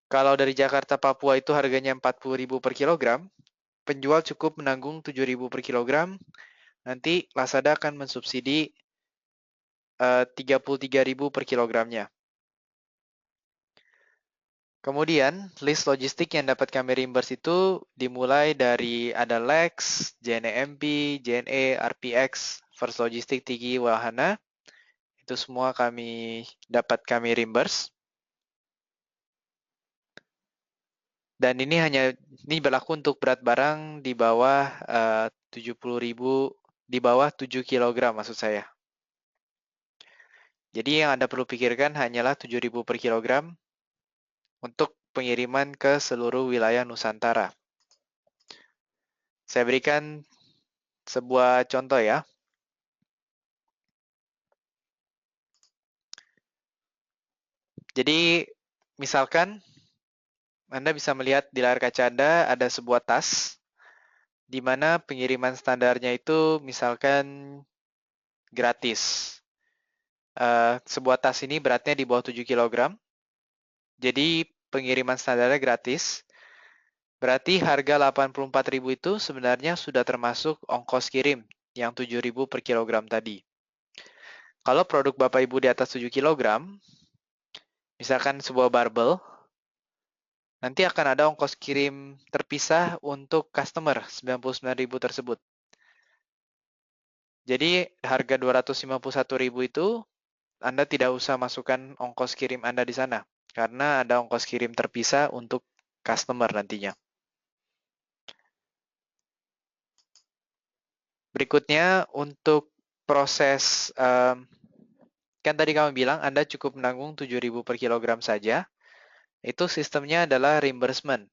Kalau dari Jakarta Papua itu harganya 40.000 per kilogram, penjual cukup menanggung 7.000 per kilogram. Nanti Lazada akan mensubsidi 33.000 per kilogramnya. Kemudian, list logistik yang dapat kami reimburse itu dimulai dari ada Lex, JNEMP, JNE, RPX, First Logistik, Tigi, Wahana. Itu semua dapat kami reimburse. Dan ini berlaku untuk berat barang di bawah 70.000, di bawah 7 kg maksud saya. Jadi yang Anda perlu pikirkan hanyalah 7.000 per kilogram untuk pengiriman ke seluruh wilayah Nusantara. Saya berikan sebuah contoh ya. Jadi, misalkan Anda bisa melihat di layar kaca Anda ada sebuah tas, di mana pengiriman standarnya itu misalkan gratis. Sebuah tas ini beratnya di bawah 7 kg, jadi pengiriman standarnya gratis. Berarti harga 84.000 itu sebenarnya sudah termasuk ongkos kirim yang 7.000 per kilogram tadi. Kalau produk Bapak Ibu di atas 7 kg, misalkan sebuah barbel, nanti akan ada ongkos kirim terpisah untuk customer 99.000 tersebut. Jadi harga 251.000 itu Anda tidak usah masukkan ongkos kirim Anda di sana karena ada ongkos kirim terpisah untuk customer nantinya. Berikutnya untuk proses kan tadi kamu bilang Anda cukup menanggung 7.000 per kilogram saja. Itu sistemnya adalah reimbursement.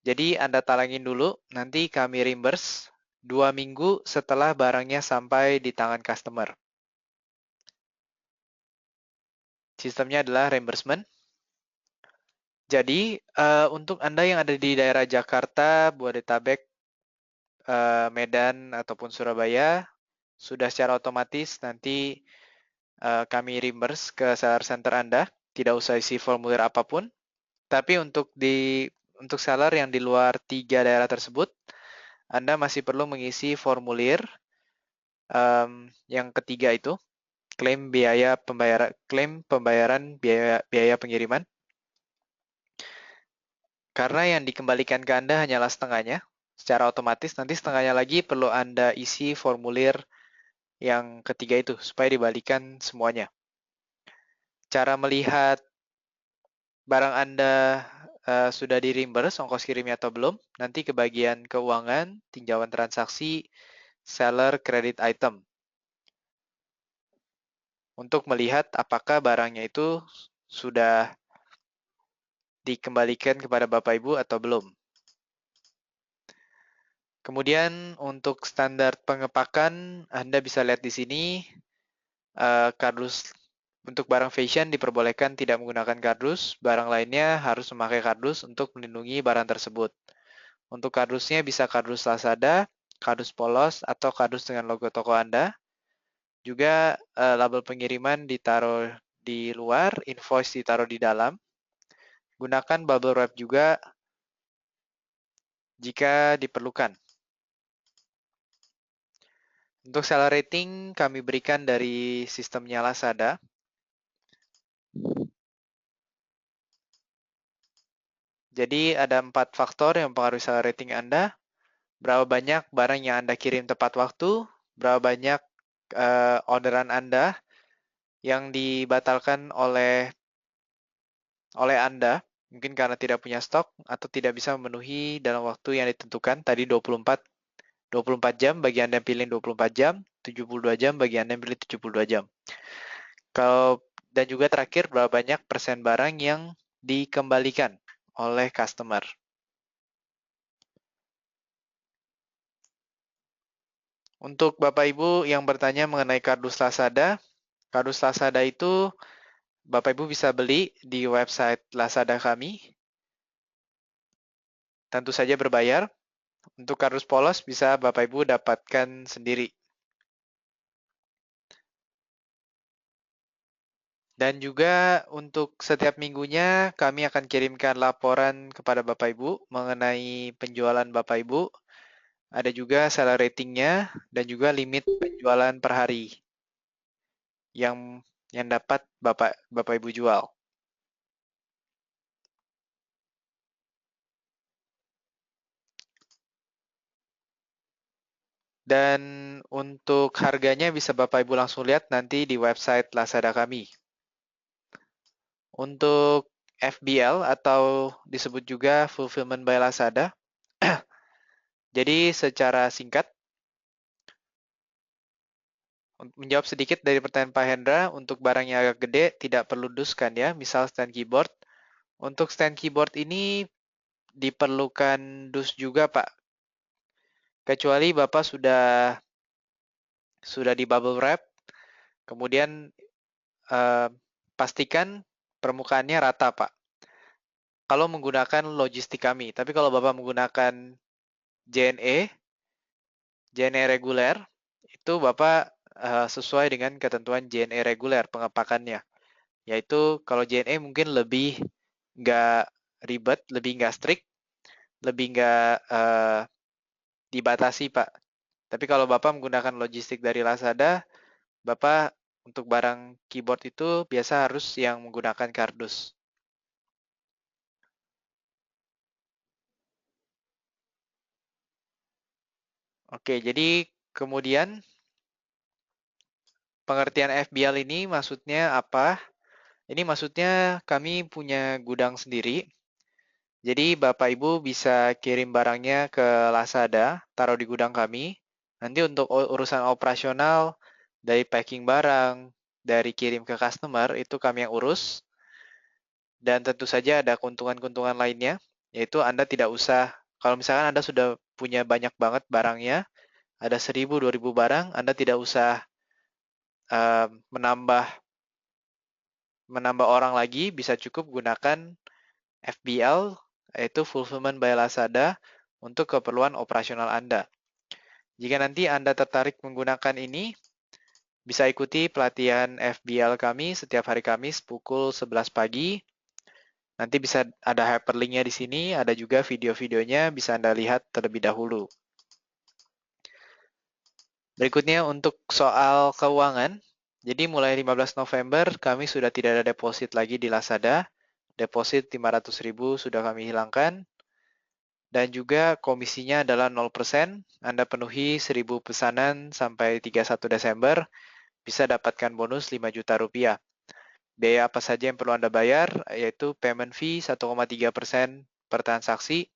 Jadi Anda talangin dulu, nanti kami reimburse 2 minggu setelah barangnya sampai di tangan customer. Sistemnya adalah reimbursement. Jadi untuk Anda yang ada di daerah Jakarta, Bodetabek, Medan, ataupun Surabaya, sudah secara otomatis nanti kami reimburse ke seller center Anda, tidak usah isi formulir apapun. Tapi untuk seller yang di luar 3 daerah tersebut, Anda masih perlu mengisi formulir yang ketiga itu, klaim pembayaran biaya pengiriman. Karena yang dikembalikan ke Anda hanyalah setengahnya, secara otomatis nanti setengahnya lagi perlu Anda isi formulir yang ketiga itu, supaya dibalikan semuanya. Cara melihat barang Anda sudah di-reimburse ongkos kirimnya atau belum, nanti ke bagian keuangan, tinjauan transaksi, seller credit item. Untuk melihat apakah barangnya itu sudah dikembalikan kepada Bapak Ibu atau belum. Kemudian untuk standar pengepakan, Anda bisa lihat di sini, kardus untuk barang fashion diperbolehkan tidak menggunakan kardus, barang lainnya harus memakai kardus untuk melindungi barang tersebut. Untuk kardusnya bisa kardus Lazada, kardus polos, atau kardus dengan logo toko Anda. Juga label pengiriman ditaruh di luar, invoice ditaruh di dalam. Gunakan bubble wrap juga jika diperlukan. Untuk seller rating kami berikan dari sistemnya Lazada. Jadi ada 4 faktor yang mempengaruhi seller rating Anda. Berapa banyak barang yang Anda kirim tepat waktu, berapa banyak orderan Anda yang dibatalkan oleh Anda, mungkin karena tidak punya stok atau tidak bisa memenuhi dalam waktu yang ditentukan, tadi 24 jam bagi Anda yang pilih 24 jam, 72 jam bagi Anda yang pilih 72 jam. Dan juga terakhir, berapa banyak persen barang yang dikembalikan oleh customer. Untuk Bapak Ibu yang bertanya mengenai kardus Lazada itu Bapak Ibu bisa beli di website Lazada kami. Tentu saja berbayar. Untuk kardus polos bisa Bapak Ibu dapatkan sendiri. Dan juga untuk setiap minggunya kami akan kirimkan laporan kepada Bapak Ibu mengenai penjualan Bapak Ibu. Ada juga seller ratingnya dan juga limit penjualan per hari yang dapat Bapak Ibu jual. Dan untuk harganya bisa Bapak Ibu langsung lihat nanti di website Lazada kami. Untuk FBL atau disebut juga Fulfillment by Lazada. Jadi secara singkat, menjawab sedikit dari pertanyaan Pak Hendra, untuk barang yang agak gede tidak perlu dus kan ya, misal stand keyboard. Untuk stand keyboard ini diperlukan dus juga Pak, kecuali Bapak sudah di bubble wrap, kemudian pastikan permukaannya rata Pak. Kalau menggunakan logistik kami, tapi kalau Bapak menggunakan JNE reguler, itu Bapak sesuai dengan ketentuan JNE reguler pengepakannya. Yaitu kalau JNE mungkin lebih nggak ribet, lebih nggak strict, lebih nggak dibatasi Pak. Tapi kalau Bapak menggunakan logistik dari Lazada, Bapak untuk barang keyboard itu biasa harus yang menggunakan kardus. Oke, jadi kemudian pengertian FBL ini maksudnya apa? Ini maksudnya kami punya gudang sendiri. Jadi Bapak Ibu bisa kirim barangnya ke Lazada, taruh di gudang kami. Nanti untuk urusan operasional, dari packing barang, dari kirim ke customer, itu kami yang urus. Dan tentu saja ada keuntungan-keuntungan lainnya, yaitu Anda tidak usah, kalau misalkan Anda sudah punya banyak banget barangnya, ada 1.000, 2.000 barang, Anda tidak usah menambah orang lagi, bisa cukup gunakan FBL, yaitu Fulfillment by Lazada, untuk keperluan operasional Anda. Jika nanti Anda tertarik menggunakan ini, bisa ikuti pelatihan FBL kami setiap hari Kamis pukul 11 pagi. Nanti bisa ada hyperlinknya di sini, ada juga video-videonya bisa Anda lihat terlebih dahulu. Berikutnya untuk soal keuangan. Jadi mulai 15 November kami sudah tidak ada deposit lagi di Lazada. Deposit 500.000 sudah kami hilangkan. Dan juga komisinya adalah 0%. Anda penuhi 1.000 pesanan sampai 31 Desember, bisa dapatkan bonus 5 juta rupiah. Biaya apa saja yang perlu Anda bayar, yaitu payment fee 1,3% per transaksi.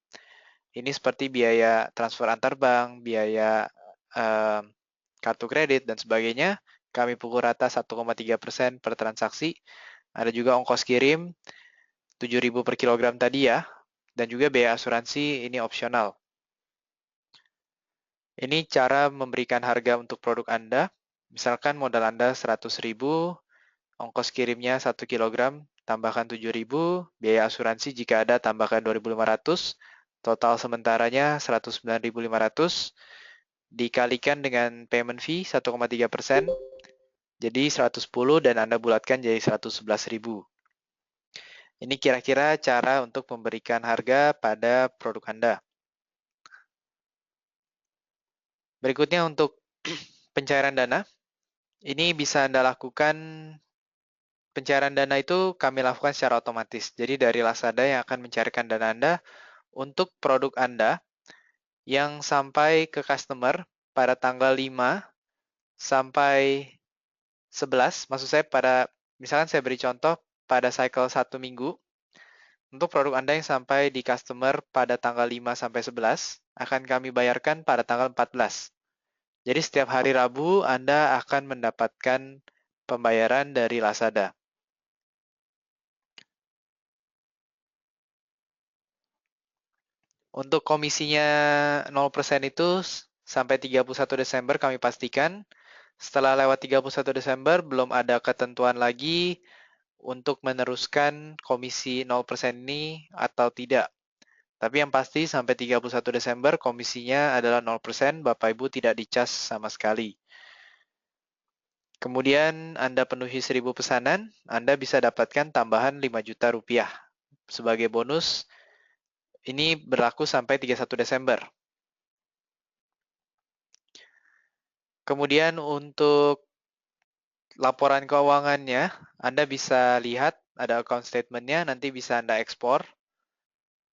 Ini seperti biaya transfer antar bank, biaya kartu kredit, dan sebagainya. Kami pukul rata 1,3% per transaksi. Ada juga ongkos kirim 7.000 per kilogram tadi ya, dan juga biaya asuransi ini opsional. Ini cara memberikan harga untuk produk Anda. Misalkan modal Anda 100.000, ongkos kirimnya 1 kilogram, tambahkan 7.000, biaya asuransi jika ada tambahkan 2.500, total sementaranya 109.500, dikalikan dengan payment fee 1,3%, jadi 110 dan Anda bulatkan jadi 111.000. Ini kira-kira cara untuk memberikan harga pada produk Anda. Berikutnya untuk pencairan dana. Ini bisa Anda lakukan, pencairan dana itu kami lakukan secara otomatis. Jadi dari Lazada yang akan mencairkan dana Anda untuk produk Anda yang sampai ke customer pada tanggal 5 sampai 11, maksud saya misalkan saya beri contoh pada cycle 1 minggu, untuk produk Anda yang sampai di customer pada tanggal 5 sampai 11, akan kami bayarkan pada tanggal 14. Jadi setiap hari Rabu Anda akan mendapatkan pembayaran dari Lazada. Untuk komisinya 0% itu sampai 31 Desember kami pastikan. Setelah lewat 31 Desember, belum ada ketentuan lagi untuk meneruskan komisi 0% ini atau tidak. Tapi yang pasti sampai 31 Desember komisinya adalah 0%, Bapak Ibu tidak dicas sama sekali. Kemudian Anda penuhi 1.000 pesanan, Anda bisa dapatkan tambahan 5 juta rupiah sebagai bonus. Ini berlaku sampai 31 Desember. Kemudian untuk laporan keuangannya, Anda bisa lihat ada account statement-nya, nanti bisa Anda ekspor.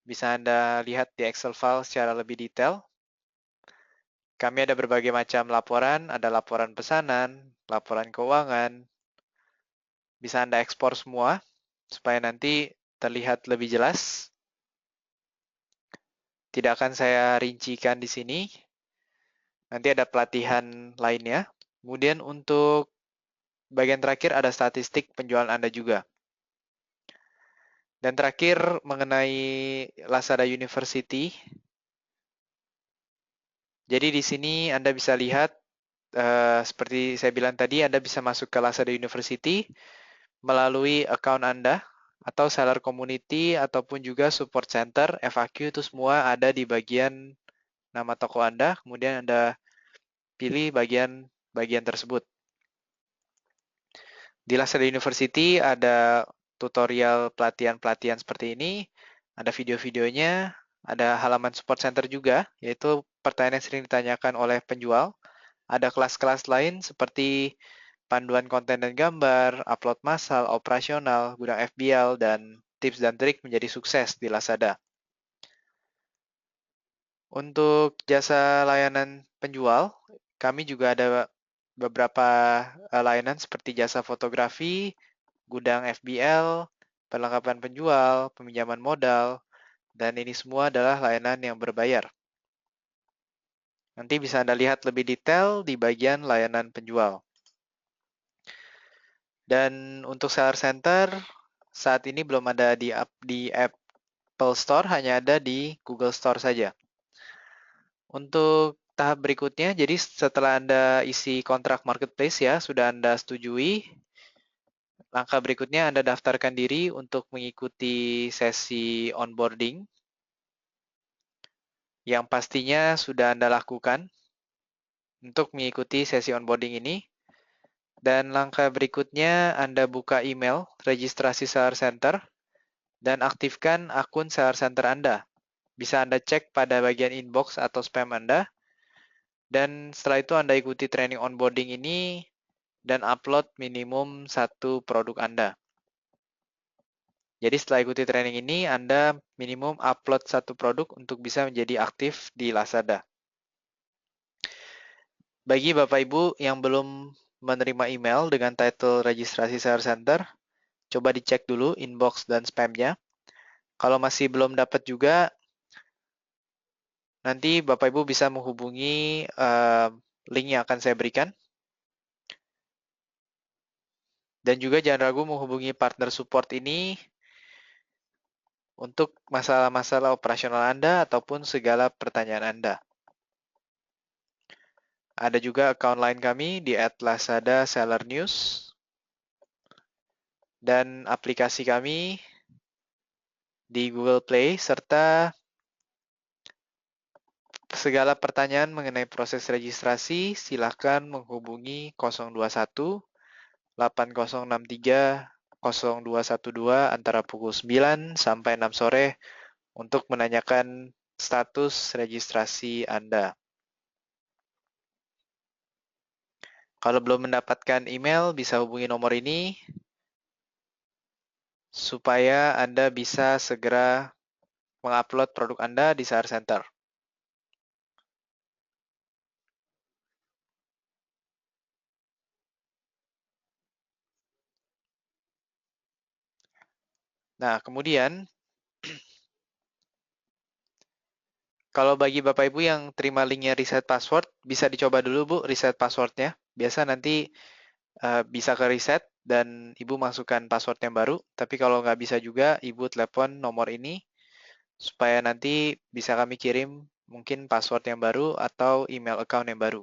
Bisa Anda lihat di Excel file secara lebih detail. Kami ada berbagai macam laporan, ada laporan pesanan, laporan keuangan. Bisa Anda ekspor semua supaya nanti terlihat lebih jelas. Tidak akan saya rincikan di sini. Nanti ada pelatihan lainnya. Kemudian untuk bagian terakhir ada statistik penjualan Anda juga. Dan terakhir mengenai Lazada University. Jadi di sini Anda bisa lihat seperti saya bilang tadi, Anda bisa masuk ke Lazada University melalui account Anda atau seller community ataupun juga support center, FAQ itu semua ada di bagian nama toko Anda, kemudian Anda pilih bagian tersebut. Di Lazada University ada tutorial pelatihan-pelatihan seperti ini, ada video-videonya, ada halaman support center juga, yaitu pertanyaan yang sering ditanyakan oleh penjual. Ada kelas-kelas lain seperti panduan konten dan gambar, upload massal, operasional, gudang FBL, dan tips dan trik menjadi sukses di Lazada. Untuk jasa layanan penjual, kami juga ada beberapa layanan seperti jasa fotografi, gudang FBL, perlengkapan penjual, peminjaman modal, dan ini semua adalah layanan yang berbayar. Nanti bisa Anda lihat lebih detail di bagian layanan penjual. Dan untuk Seller Center, saat ini belum ada di Apple Store, hanya ada di Google Store saja. Untuk tahap berikutnya, jadi setelah Anda isi kontrak marketplace ya, sudah Anda setujui, langkah berikutnya Anda daftarkan diri untuk mengikuti sesi onboarding yang pastinya sudah Anda lakukan untuk mengikuti sesi onboarding ini. Dan langkah berikutnya Anda buka email registrasi Seller Center dan aktifkan akun Seller Center Anda. Bisa Anda cek pada bagian inbox atau spam Anda. Dan setelah itu Anda ikuti training onboarding ini dan upload minimum 1 produk Anda. Jadi setelah ikuti training ini, Anda minimum upload 1 produk untuk bisa menjadi aktif di Lazada. Bagi Bapak Ibu yang belum menerima email dengan title registrasi Seller Center, coba dicek dulu inbox dan spam-nya. Kalau masih belum dapat juga, nanti Bapak Ibu bisa menghubungi link yang akan saya berikan. Dan juga jangan ragu menghubungi partner support ini untuk masalah-masalah operasional Anda ataupun segala pertanyaan Anda. Ada juga account line kami di @lazada_seller_news dan aplikasi kami di Google Play serta segala pertanyaan mengenai proses registrasi silakan menghubungi 021 8063 0212 antara pukul 9 sampai 6 sore untuk menanyakan status registrasi Anda. Kalau belum mendapatkan email, bisa hubungi nomor ini supaya Anda bisa segera mengupload produk Anda di Seller Center. Nah, kemudian kalau bagi Bapak Ibu yang terima linknya reset password, bisa dicoba dulu Bu reset passwordnya. Biasa nanti bisa ke reset dan Ibu masukkan password yang baru. Tapi kalau nggak bisa juga, Ibu telepon nomor ini supaya nanti bisa kami kirim mungkin password yang baru atau email account yang baru.